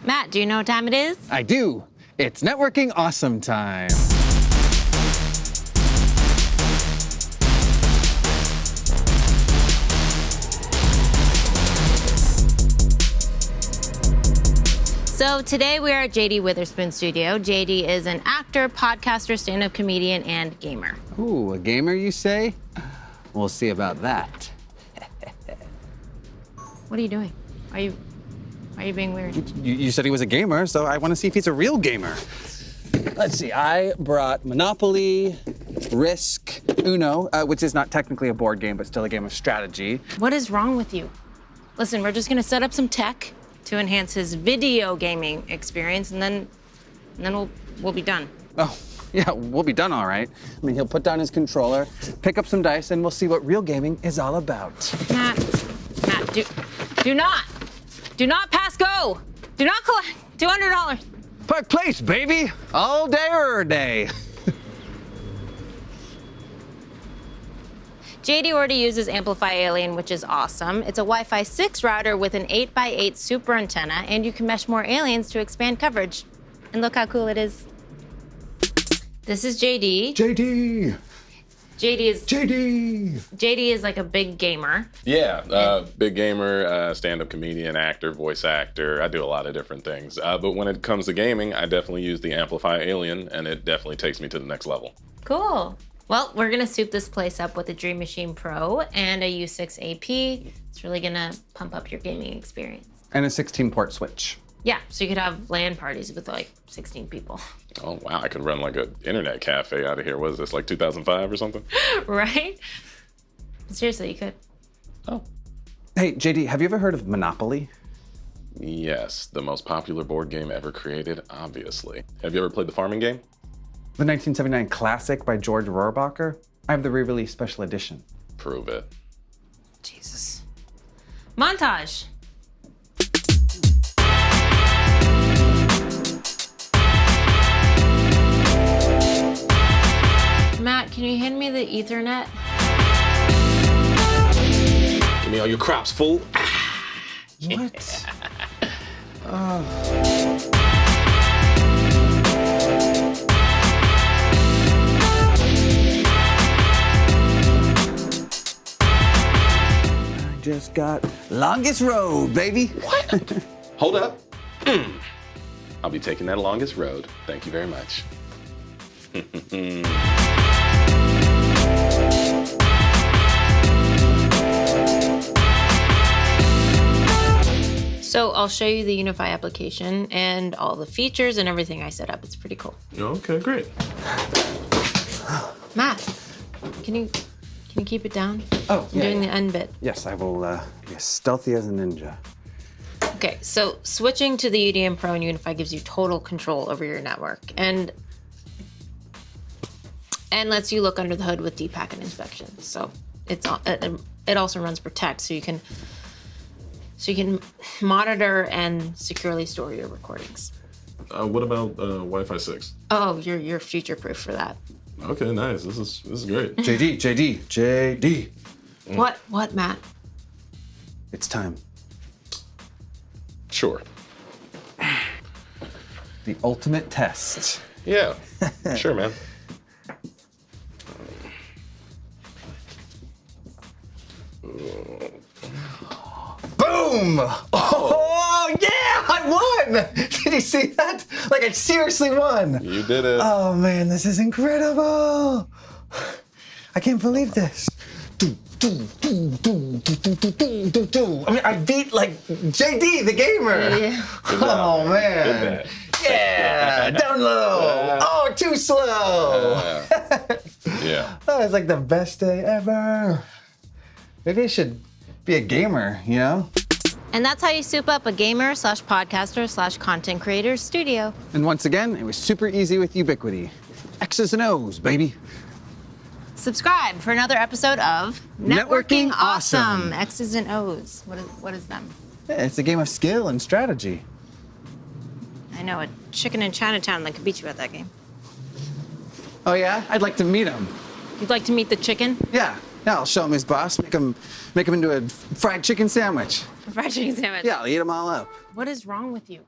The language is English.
Matt, do you know what time it is? I do. It's networking awesome time. So today we are at JD Witherspoon studio. JD is an actor, podcaster, stand-up comedian, and gamer. Ooh, a gamer, you say? We'll see about that. What are you doing? Are you being weird? You said he was a gamer, so I want to see if he's a real gamer. Let's see, I brought Monopoly, Risk, Uno, which is not technically a board game, but still a game of strategy. What is wrong with you? Listen, we're just gonna set up some tech to enhance his video gaming experience, and then we'll be done. Oh, yeah, we'll be done all right. I mean, he'll put down his controller, pick up some dice, and we'll see what real gaming is all about. Matt, do not pass go. Do not collect $200. Park Place, baby. All day or day. JD already uses Amplifi Alien, which is awesome. It's a Wi-Fi 6 router with an 8x8 super antenna, and you can mesh more aliens to expand coverage. And look how cool it is. This is JD. JD is like a big gamer. Yeah, big gamer, stand-up comedian, actor, voice actor. I do a lot of different things. But when it comes to gaming, I definitely use the Amplifi Alien, and it definitely takes me to the next level. Cool. Well, we're gonna soup this place up with a Dream Machine Pro and a U6 AP. It's really gonna pump up your gaming experience. And a 16-port switch. Yeah, so you could have LAN parties with like 16 people. Oh, wow, I could run like an internet cafe out of here. What is this, like 2005 or something? Right? Seriously, you could. Oh. Hey, JD, have you ever heard of Monopoly? Yes, the most popular board game ever created, obviously. Have you ever played the farming game? The 1979 classic by George Rohrbacher? I have the re-release special edition. Prove it. Jesus. Montage. Matt, can you hand me the Ethernet? Give me all your crops, fool. What? I just got longest road, baby. What? Hold up. I'll be taking that longest road. Thank you very much. So I'll show you the UniFi application and all the features and everything I set up. It's pretty cool. Okay, great. Matt, can you keep it down? Oh, I'm doing the end bit. Yes, I will be as stealthy as a ninja. Okay, so switching to the UDM Pro and UniFi gives you total control over your network and lets you look under the hood with deep packet inspection. So it also runs Protect, so you can monitor and securely store your recordings. What about Wi-Fi 6? Oh, you're future-proof for that. Okay, nice. This is great. JD. What, Matt? It's time. Sure. The ultimate test. Yeah. Sure, man. Boom! Oh, yeah, I won! Did you see that? Like, I seriously won. You did it. Oh, man, this is incredible. I can't believe this. I mean, I beat, like, JD, the gamer. Yeah. Oh, man. Did that. Yeah, down low. Oh, too slow. Yeah. Oh, it's like the best day ever. Maybe I should be a gamer, you know? And that's how you soup up a gamer / podcaster / content creator studio. And once again, it was super easy with Ubiquity. X's and O's, baby. Subscribe for another episode of Networking Awesome. X's and O's. What is them? Yeah, it's a game of skill and strategy. I know a chicken in Chinatown that could beat you at that game. Oh yeah? I'd like to meet him. You'd like to meet the chicken? Yeah, I'll show him his boss, make him into a fried chicken sandwich. A fried chicken sandwich. Yeah, I'll eat them all up. What is wrong with you?